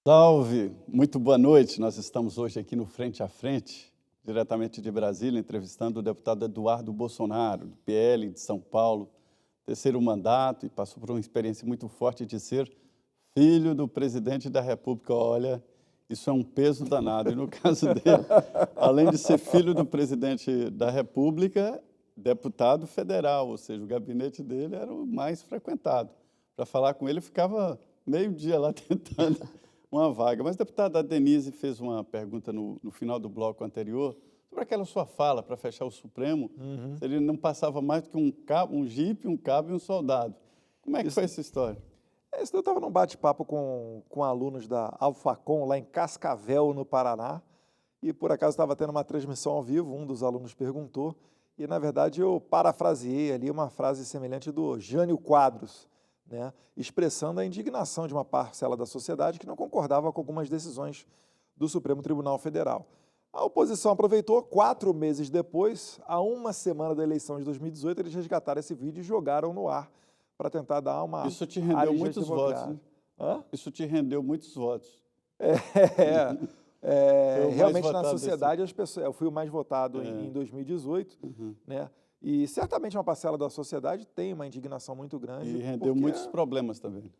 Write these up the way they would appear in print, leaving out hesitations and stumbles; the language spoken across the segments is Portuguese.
Salve, muito boa noite. Nós estamos hoje aqui no Frente a Frente, diretamente de Brasília, entrevistando o deputado Eduardo Bolsonaro, do PL de São Paulo, terceiro mandato, e passou por uma experiência muito forte de ser filho do presidente da República. Olha, isso é um peso danado. E no caso dele, além de ser filho do presidente da República, deputado federal, ou seja, o gabinete dele era o mais frequentado. Para falar com ele, eu ficava meio dia lá tentando uma vaga. Mas a deputada Denise fez uma pergunta no final do bloco anterior sobre aquela sua fala para fechar o Supremo, se ele não passava mais do que um jipe, um cabo e um soldado. Como é que foi essa história? Eu estava num bate-papo com alunos da Alfacom, lá em Cascavel, no Paraná, e por acaso estava tendo uma transmissão ao vivo, um dos alunos perguntou, e na verdade eu parafraseei ali uma frase semelhante do Jânio Quadros, né, expressando a indignação de uma parcela da sociedade que não concordava com algumas decisões do Supremo Tribunal Federal. A oposição aproveitou, 4 meses depois, a uma semana da eleição de 2018, eles resgataram esse vídeo e jogaram no ar para tentar dar uma Isso te rendeu areia muitos votos, né? democrática. Hã? Isso te rendeu muitos votos. Foi o mais Realmente na votado sociedade as pessoas, eu fui o mais votado em 2018, né? E certamente uma parcela da sociedade tem uma indignação muito grande. E rendeu porque muitos problemas também.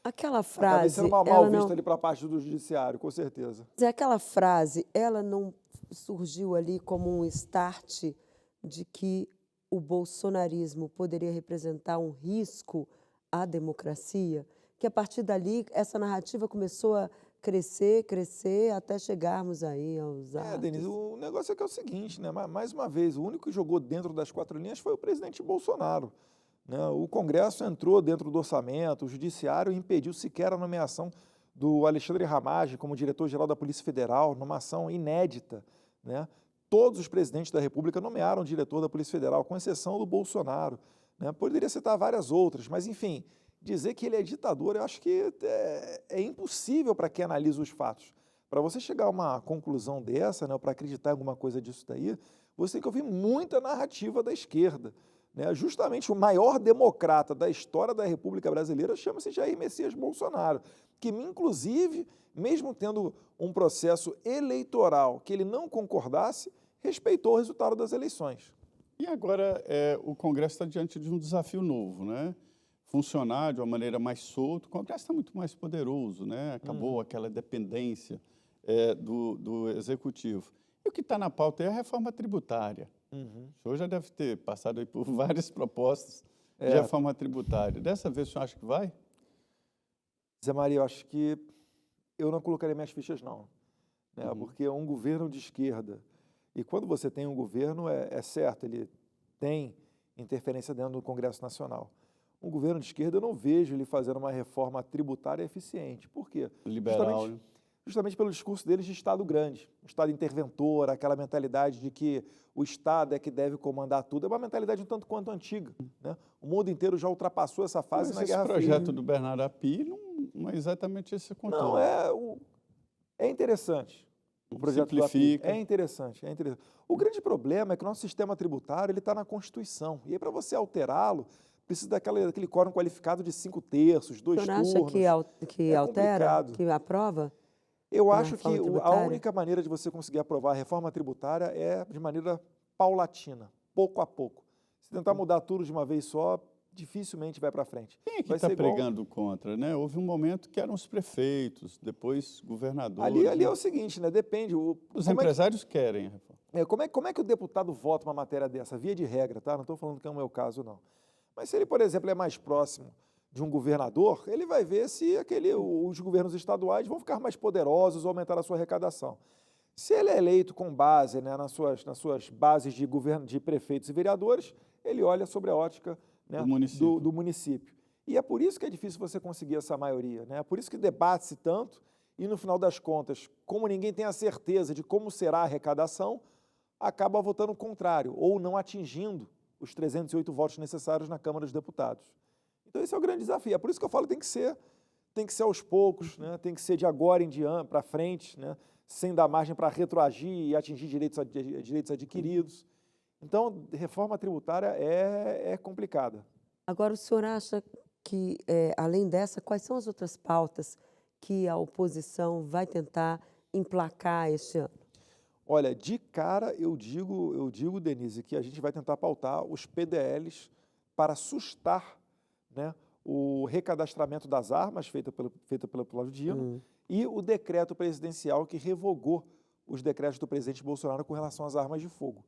Aquela acabei sendo frase, mal ela visto não, ali para a parte do judiciário, com certeza. aquela frase, ela não surgiu ali como um start de que o bolsonarismo poderia representar um risco à democracia, que a partir dali essa narrativa começou a crescer, até chegarmos aí aos Denise, atos. o negócio é que é o seguinte, né? Mais uma vez, o único que jogou dentro das 4 linhas foi o presidente Bolsonaro, né? O Congresso entrou dentro do orçamento, o Judiciário impediu sequer a nomeação do Alexandre Ramagem como diretor-geral da Polícia Federal, numa ação inédita, né? Todos os presidentes da República nomearam o diretor da Polícia Federal, com exceção do Bolsonaro, né? Poderia citar várias outras, mas enfim, dizer que ele é ditador, eu acho que é impossível para quem analisa os fatos. Para você chegar a uma conclusão dessa, né, para acreditar em alguma coisa disso daí, você tem que ouvir muita narrativa da esquerda, né? Justamente o maior democrata da história da República Brasileira chama-se Jair Messias Bolsonaro, que inclusive, mesmo tendo um processo eleitoral que ele não concordasse, respeitou o resultado das eleições. E agora o Congresso está diante de um desafio novo, né? Funcionar de uma maneira mais solta. O Congresso está muito mais poderoso, né? Acabou aquela dependência do Executivo. E o que está na pauta é a reforma tributária. O senhor já deve ter passado aí por várias propostas de reforma tributária. Dessa vez o senhor acha que vai? Zé Maria, eu acho que eu não colocaria minhas fichas não, né? Porque é um governo de esquerda, e quando você tem um governo, é certo, ele tem interferência dentro do Congresso Nacional. Um governo de esquerda, eu não vejo ele fazendo uma reforma tributária eficiente. Por quê? Liberal, né? Justamente pelo discurso deles de Estado grande, um Estado interventor, aquela mentalidade de que o Estado é que deve comandar tudo. É uma mentalidade um tanto quanto antiga, né? O mundo inteiro já ultrapassou essa fase Mas na esse Guerra projeto Fria. do Bernardo Api não é exatamente esse Não, conteúdo. é interessante. O projeto do API Simplifica. é interessante, é interessante. O grande problema é que o nosso sistema tributário está na Constituição. E aí, para você alterá-lo, precisa daquele quórum qualificado de 5/3, 2 O senhor acha turnos. que É altera, complicado. que aprova? Eu Na acho que reforma a tributária? única maneira de você conseguir aprovar a reforma tributária é de maneira paulatina, pouco a pouco. Se tentar mudar tudo de uma vez só, dificilmente vai para frente. Quem é que Vai está ser igual. pregando contra, né? Houve um momento que eram os prefeitos, depois governadores. Ali é o seguinte, né? Depende. Os empresários querem a reforma. Como é que o deputado vota uma matéria dessa? Via de regra, tá? Não estou falando que é o meu caso, não. Mas se ele, por exemplo, é mais próximo de um governador, ele vai ver se os governos estaduais vão ficar mais poderosos ou aumentar a sua arrecadação. Se ele é eleito com base, né, nas suas bases de governo, de prefeitos e vereadores, ele olha sobre a ótica, né, do município. E é por isso que é difícil você conseguir essa maioria, né? É por isso que debate-se tanto e, no final das contas, como ninguém tem a certeza de como será a arrecadação, acaba votando o contrário ou não atingindo os 308 votos necessários na Câmara dos Deputados. Então esse é o grande desafio. É por isso que eu falo que tem que ser aos poucos, né? Tem que ser de agora em diante para frente, né? Sem dar margem para retroagir e atingir direitos adquiridos. Então, reforma tributária é complicada. Agora, o senhor acha que, além dessa, quais são as outras pautas que a oposição vai tentar emplacar este ano? Olha, de cara eu digo, Denise, que a gente vai tentar pautar os PDLs para sustar, né, o recadastramento das armas feito pelo Flávio Dino e o decreto presidencial que revogou os decretos do presidente Bolsonaro com relação às armas de fogo.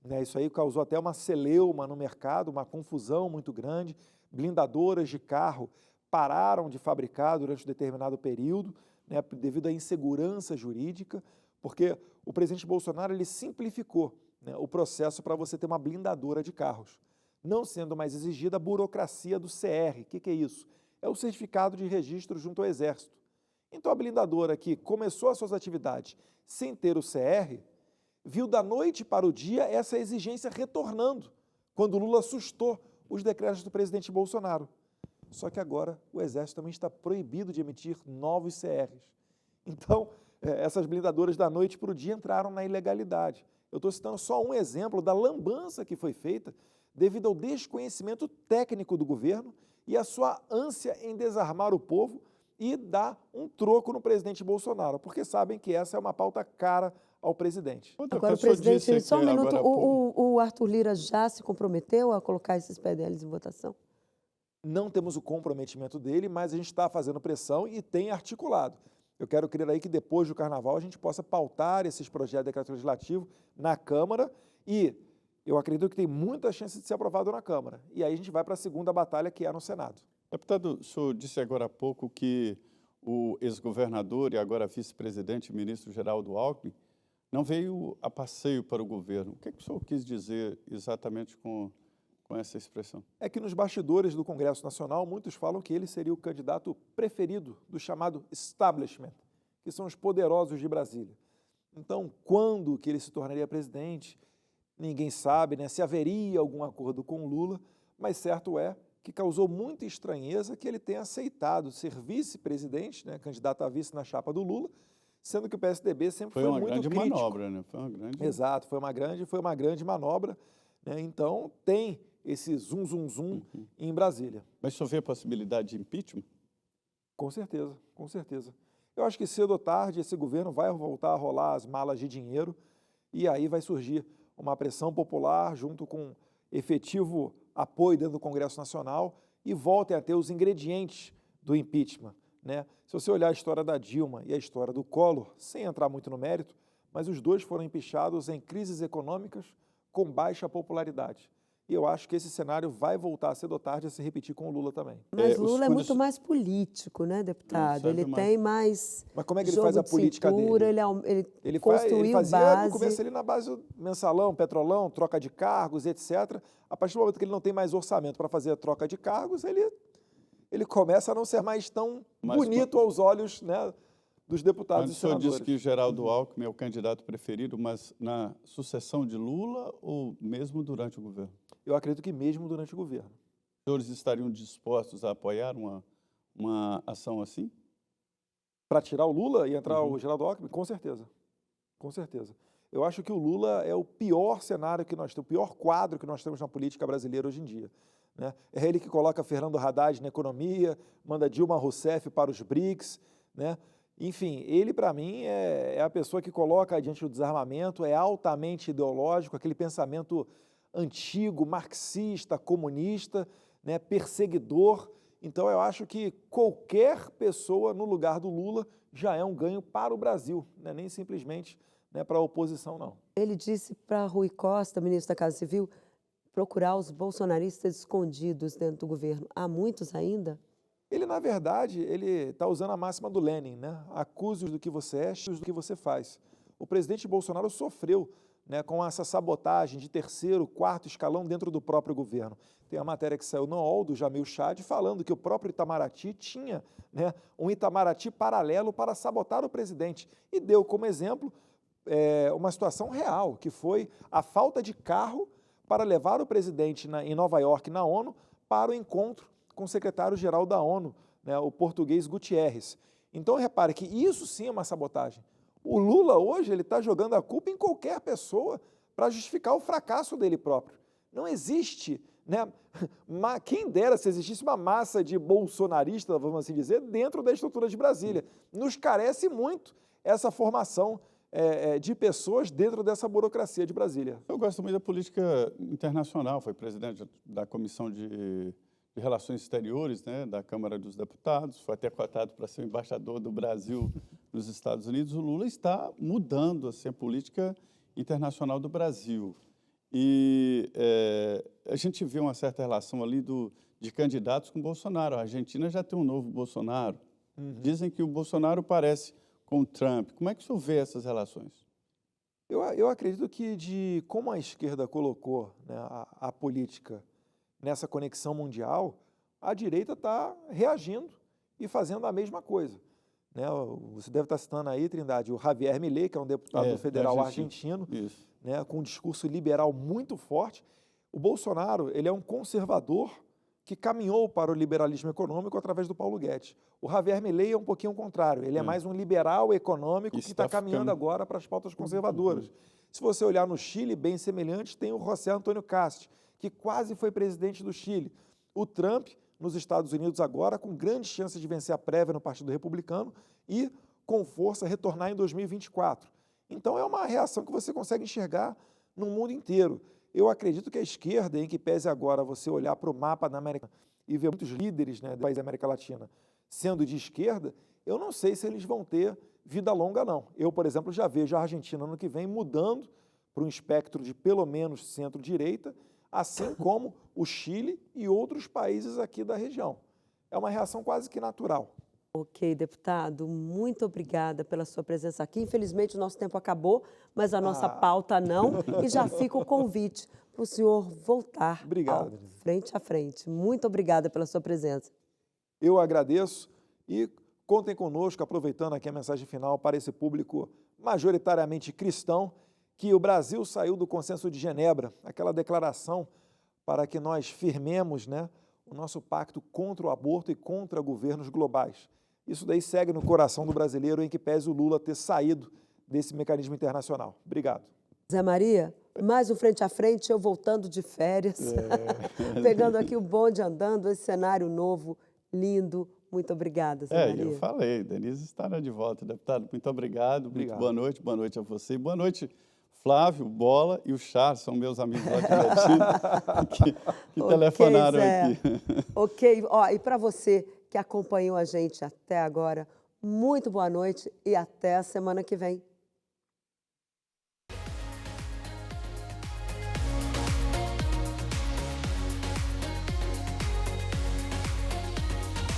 Né, isso aí causou até uma celeuma no mercado, uma confusão muito grande. Blindadoras de carro pararam de fabricar durante um determinado período, né, devido à insegurança jurídica, porque o presidente Bolsonaro ele simplificou, né, o processo para você ter uma blindadora de carros, não sendo mais exigida a burocracia do CR. O que é isso? É o certificado de registro junto ao Exército. Então a blindadora que começou as suas atividades sem ter o CR, viu da noite para o dia essa exigência retornando, quando Lula sustou os decretos do presidente Bolsonaro. Só que agora o Exército também está proibido de emitir novos CRs. Então, essas blindadoras da noite para o dia entraram na ilegalidade. Eu estou citando só um exemplo da lambança que foi feita devido ao desconhecimento técnico do governo e a sua ânsia em desarmar o povo e dar um troco no presidente Bolsonaro, porque sabem que essa é uma pauta cara ao presidente. Agora, presidente, só um minuto, o Arthur Lira já se comprometeu a colocar esses PDLs em votação? Não temos o comprometimento dele, mas a gente está fazendo pressão e tem articulado. Eu quero crer aí que depois do Carnaval a gente possa pautar esses projetos de decreto legislativo na Câmara e eu acredito que tem muita chance de ser aprovado na Câmara. E aí a gente vai para a segunda batalha, que é no Senado. Deputado, o senhor disse agora há pouco que o ex-governador e agora vice-presidente, ministro Geraldo Alckmin, não veio a passeio para o governo. O que o senhor quis dizer exatamente com essa expressão? É que nos bastidores do Congresso Nacional, muitos falam que ele seria o candidato preferido do chamado establishment, que são os poderosos de Brasília. Então, quando que ele se tornaria presidente, ninguém sabe, né, se haveria algum acordo com Lula, mas certo é que causou muita estranheza que ele tenha aceitado ser vice-presidente, né, candidato a vice na chapa do Lula, sendo que o PSDB sempre foi muito crítico. Foi uma grande manobra, né? Exato, foi uma grande manobra, né? Então, tem esse zum em Brasília. Mas o senhor vê a possibilidade de impeachment? Com certeza, com certeza. Eu acho que cedo ou tarde esse governo vai voltar a rolar as malas de dinheiro e aí vai surgir uma pressão popular junto com efetivo apoio dentro do Congresso Nacional e voltem a ter os ingredientes do impeachment, né? Se você olhar a história da Dilma e a história do Collor, sem entrar muito no mérito, mas os dois foram empichados em crises econômicas com baixa popularidade. E eu acho que esse cenário vai voltar cedo ou tarde a se repetir com o Lula também. Mas Lula é muito mais político, né, deputado? Ele tem mais. Mas como é que ele faz a política dele? Ele construiu fazia base. No começo ali na base do mensalão, petrolão, troca de cargos, etc. A partir do momento que ele não tem mais orçamento para fazer a troca de cargos, ele começa a não ser mais tão bonito aos olhos, né, dos deputados e senadores. O senhor disse que Geraldo Alckmin é o candidato preferido, mas na sucessão de Lula ou mesmo durante o governo? Eu acredito que mesmo durante o governo. Os senhores estariam dispostos a apoiar uma ação assim? Para tirar o Lula e entrar o Geraldo Alckmin? Com certeza. Com certeza. Eu acho que o Lula é o pior cenário que nós temos, o pior quadro que nós temos na política brasileira hoje em dia, né? É ele que coloca Fernando Haddad na economia, manda Dilma Rousseff para os BRICS, né? Enfim, ele, para mim, é a pessoa que coloca adiante o desarmamento, é altamente ideológico, aquele pensamento antigo, marxista, comunista, né, perseguidor. Então, eu acho que qualquer pessoa no lugar do Lula já é um ganho para o Brasil, né, nem simplesmente, né, para a oposição, não. Ele disse para Rui Costa, ministro da Casa Civil, procurar os bolsonaristas escondidos dentro do governo. Há muitos ainda? Ele, na verdade, ele está usando a máxima do Lenin, né? Acuse-os do que você é, do que você faz. O presidente Bolsonaro sofreu, né, com essa sabotagem de terceiro, quarto escalão dentro do próprio governo. Tem a matéria que saiu no UOL, do Jamil Chad, falando que o próprio Itamaraty tinha, né, um Itamaraty paralelo para sabotar o presidente. E deu como exemplo uma situação real, que foi a falta de carro para levar o presidente em Nova York, na ONU, para o encontro com o secretário-geral da ONU, né, o português Gutierrez. Então, repare que isso sim é uma sabotagem. O Lula, hoje, ele está jogando a culpa em qualquer pessoa para justificar o fracasso dele próprio. Não existe né? Quem dera se existisse uma massa de bolsonaristas, vamos assim dizer, dentro da estrutura de Brasília. Nos carece muito essa formação de pessoas dentro dessa burocracia de Brasília. Eu gosto muito da política internacional, foi presidente da Comissão de Relações Exteriores, né, da Câmara dos Deputados, foi até cotado para ser o embaixador do Brasil nos Estados Unidos. O Lula está mudando assim, a política internacional do Brasil. E a gente vê uma certa relação ali de candidatos com Bolsonaro. A Argentina já tem um novo Bolsonaro. Dizem que o Bolsonaro parece com o Trump. Como é que o senhor vê essas relações? Eu acredito que, como a esquerda colocou, né, a política nessa conexão mundial, a direita está reagindo e fazendo a mesma coisa. Né? Você deve estar citando aí, Trindade, o Javier Milei, que é um deputado federal argentino, né, com um discurso liberal muito forte. O Bolsonaro, ele é um conservador que caminhou para o liberalismo econômico através do Paulo Guedes. O Javier Milei é um pouquinho o contrário, ele é mais um liberal econômico que está caminhando agora para as pautas conservadoras. Se você olhar no Chile, bem semelhante, tem o José Antônio Kast, que quase foi presidente do Chile. O Trump, nos Estados Unidos agora, com grandes chances de vencer a prévia no Partido Republicano e, com força, retornar em 2024. Então, é uma reação que você consegue enxergar no mundo inteiro. Eu acredito que a esquerda, em que pese agora você olhar para o mapa da América e ver muitos líderes, né, do país da América Latina sendo de esquerda, eu não sei se eles vão ter vida longa, não. Eu, por exemplo, já vejo a Argentina ano que vem mudando para um espectro de pelo menos centro-direita, assim como o Chile e outros países aqui da região. É uma reação quase que natural. Ok, deputado, muito obrigada pela sua presença aqui. Infelizmente, o nosso tempo acabou, mas a nossa pauta não. E já fica o convite para o senhor voltar Obrigado, frente a frente. Muito obrigada pela sua presença. Eu agradeço e contem conosco, aproveitando aqui a mensagem final para esse público majoritariamente cristão, que o Brasil saiu do Consenso de Genebra, aquela declaração para que nós firmemos, né, o nosso pacto contra o aborto e contra governos globais. Isso daí segue no coração do brasileiro, em que pese o Lula ter saído desse mecanismo internacional. Obrigado. Zé Maria, mais um Frente a Frente, eu voltando de férias, pegando aqui o bonde andando, esse cenário novo, lindo. Muito obrigada, Zé Maria. Eu falei, Denise estará de volta, deputado. Muito obrigado. Muito boa noite a você. Boa noite, Flávio, Bola e o Charles, são meus amigos lá de Betim, que telefonaram Zé. aqui. Ok, e para você que acompanhou a gente até agora, muito boa noite e até a semana que vem.